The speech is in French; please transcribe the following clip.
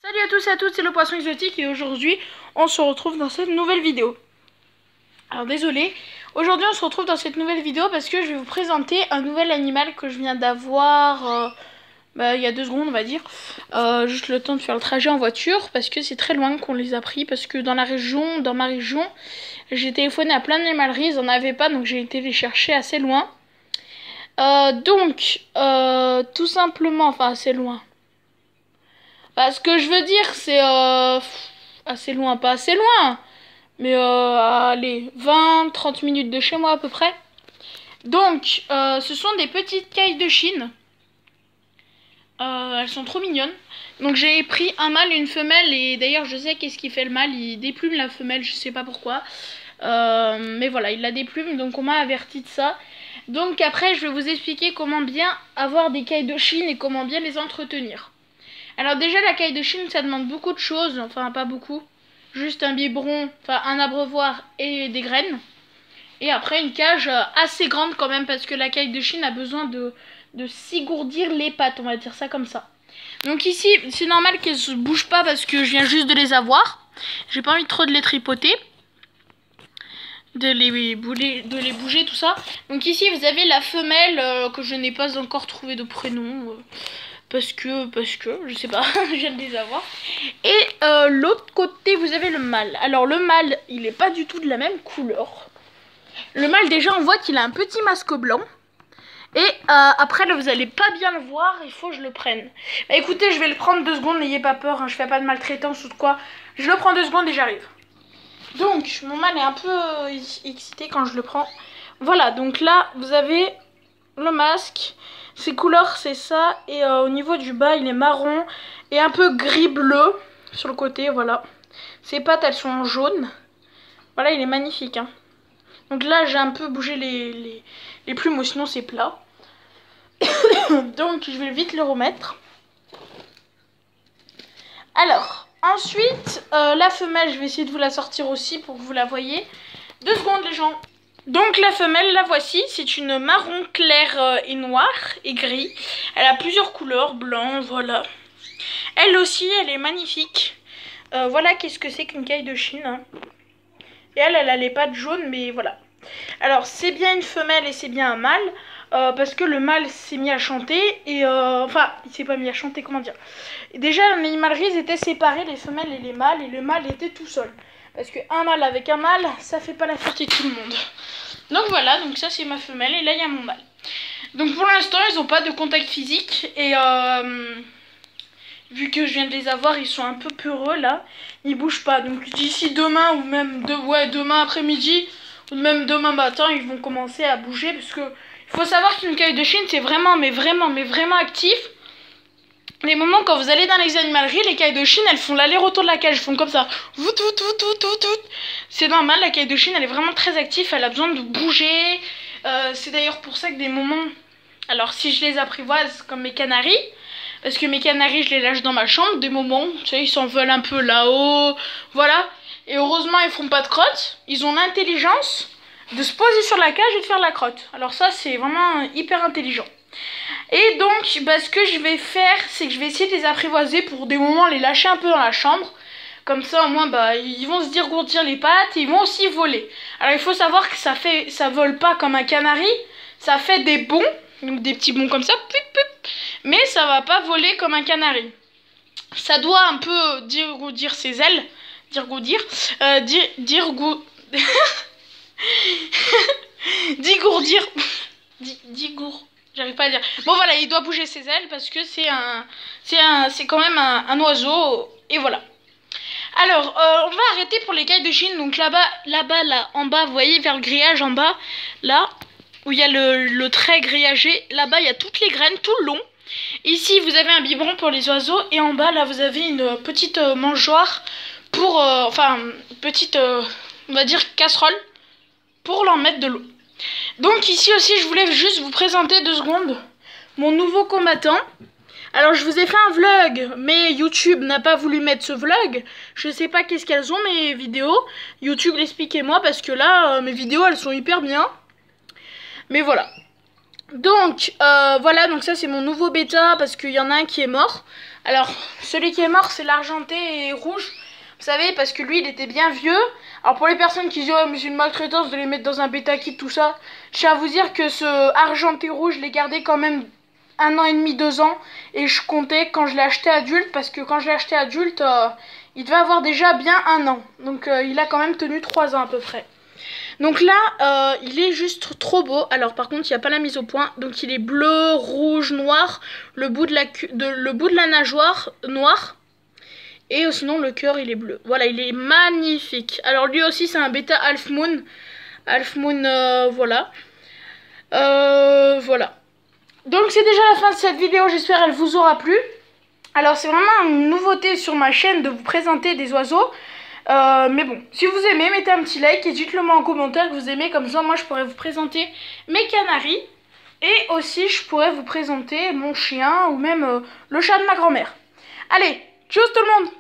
Salut à tous et à toutes, c'est le Poisson Exotique et aujourd'hui on se retrouve dans cette nouvelle vidéo. Alors désolé, aujourd'hui on se retrouve dans cette nouvelle vidéo parce que je vais vous présenter un nouvel animal que je viens d'avoir il y a 2 secondes on va dire. Juste le temps de faire le trajet en voiture parce que c'est très loin qu'on les a pris, parce que dans ma région, j'ai téléphoné à plein d'animaleries, ils n'en avaient pas, donc j'ai été les chercher assez loin. Tout simplement, enfin assez loin. Ce que je veux dire, c'est assez loin, pas assez loin, mais allez, 20-30 minutes de chez moi à peu près. Donc, ce sont des petites cailles de Chine. Elles sont trop mignonnes. Donc j'ai pris un mâle et une femelle, et d'ailleurs je sais qu'est-ce qui fait le mâle, il déplume la femelle, je sais pas pourquoi. Mais voilà, il la déplume, donc on m'a averti de ça. Donc après je vais vous expliquer comment bien avoir des cailles de Chine et comment bien les entretenir. Alors déjà la caille de Chine ça demande beaucoup de choses, enfin pas beaucoup, juste un biberon, enfin un abreuvoir et des graines. Et après une cage assez grande quand même, parce que la caille de Chine a besoin de s'égourdir les pattes, on va dire ça comme ça. Donc ici c'est normal qu'elles se bougent pas parce que je viens juste de les avoir. J'ai pas envie trop de les tripoter, de les bouger tout ça. Donc ici vous avez la femelle que je n'ai pas encore trouvé de prénom. Parce que, je sais pas, j'aime les avoir. Et l'autre côté, vous avez le mâle. Alors le mâle, il est pas du tout de la même couleur. Le mâle, déjà, on voit qu'il a un petit masque blanc. Et après, là, vous allez pas bien le voir, il faut que je le prenne. Bah écoutez, je vais le prendre 2 secondes, n'ayez pas peur, hein, je fais pas de maltraitance ou de quoi. Je le prends 2 secondes et j'arrive. Donc, mon mâle est un peu excité quand je le prends. Voilà, donc là, vous avez le masque. Ses couleurs c'est ça, et au niveau du bas il est marron et un peu gris bleu sur le côté, voilà. Ses pattes elles sont jaunes. Voilà, il est magnifique hein. Donc là j'ai un peu bougé les plumes, sinon c'est plat. Donc je vais vite le remettre. Alors ensuite la femelle, je vais essayer de vous la sortir aussi pour que vous la voyez. 2 secondes les gens. Donc la femelle, la voici, c'est une marron clair et noir et gris. Elle a plusieurs couleurs, blanc, voilà. Elle aussi, elle est magnifique. Voilà qu'est-ce que c'est qu'une caille de Chine. Hein. Et elle a les pattes jaunes, mais voilà. Alors c'est bien une femelle et c'est bien un mâle. Parce que le mâle s'est mis à chanter. Et enfin, il s'est pas mis à chanter, comment dire. Déjà, les animaleries étaient séparées, les femelles et les mâles. Et le mâle était tout seul. Parce qu'un mâle avec un mâle, ça fait pas la fierté de tout le monde. Donc voilà, donc ça c'est ma femelle et là il y a mon mâle. Donc pour l'instant ils n'ont pas de contact physique et vu que je viens de les avoir, ils sont un peu peureux là. Ils bougent pas, donc d'ici demain ou même demain après-midi ou même demain matin ils vont commencer à bouger. Parce que il faut savoir qu'une caille de Chine c'est vraiment vraiment actif. Les moments quand vous allez dans les animaleries, les cailles de Chine elles font l'aller-retour de la cage, elles font comme ça. C'est normal, la caille de Chine elle est vraiment très active, elle a besoin de bouger. C'est d'ailleurs pour ça que des moments, alors si je les apprivoise comme mes canaris, parce que mes canaris je les lâche dans ma chambre, des moments, tu sais, ils s'envolent un peu là-haut, voilà. Et heureusement ils font pas de crotte, ils ont l'intelligence de se poser sur la cage et de faire la crotte. Alors ça c'est vraiment hyper intelligent. Et donc ce que je vais faire, c'est que je vais essayer de les apprivoiser pour des moments les lâcher un peu dans la chambre. Comme ça au moins ils vont se dégourdir les pattes et ils vont aussi voler. Alors il faut savoir que ça vole pas comme un canari, ça fait des bonds, donc des petits bonds comme ça, mais ça va pas voler comme un canari. Ça doit un peu dégourdir ses ailes, j'arrive pas à dire. Bon voilà, il doit bouger ses ailes parce que c'est quand même un oiseau et voilà. Alors, on va arrêter pour les cailles de Chine. Donc là, en bas, vous voyez vers le grillage en bas, là, où il y a le trait grillagé. Là-bas, il y a toutes les graines, tout le long. Ici, vous avez un biberon pour les oiseaux. Et en bas, là, vous avez une petite mangeoire pour, petite, on va dire, casserole pour leur mettre de l'eau. Donc ici aussi, je voulais juste vous présenter 2 secondes mon nouveau combattant. Alors je vous ai fait un vlog, mais YouTube n'a pas voulu mettre ce vlog. Je sais pas qu'est-ce qu'elles ont mes vidéos. YouTube, expliquez-moi parce que là, mes vidéos elles sont hyper bien. Mais voilà. Donc voilà, donc ça c'est mon nouveau bêta parce qu'il y en a un qui est mort. Alors celui qui est mort c'est l'argenté et rouge. Vous savez, parce que lui il était bien vieux. Alors pour les personnes qui disent oh mais c'est une maltraitance de les mettre dans un bêta kit tout ça, je tiens à vous dire que ce argenté rouge je l'ai gardé quand même 1 an et demi, 2 ans. Et je comptais quand je l'ai acheté adulte, parce que quand je l'ai acheté adulte, il devait avoir déjà bien 1 an. Donc il a quand même tenu 3 ans à peu près. Donc là, il est juste trop beau. Alors par contre, il n'y a pas la mise au point. Donc il est bleu, rouge, noir. Le bout de la nageoire, noir. Et sinon, le cœur, il est bleu. Voilà, il est magnifique. Alors lui aussi, c'est un bêta Half Moon. Half Moon, voilà. Voilà. Donc c'est déjà la fin de cette vidéo. J'espère qu'elle vous aura plu. Alors c'est vraiment une nouveauté sur ma chaîne de vous présenter des oiseaux. Mais bon, si vous aimez, mettez un petit like et dites-le moi en commentaire que vous aimez. Comme ça, moi, je pourrais vous présenter mes canaris. Et aussi, je pourrais vous présenter mon chien ou même le chat de ma grand-mère. Allez, tchuss tout le monde!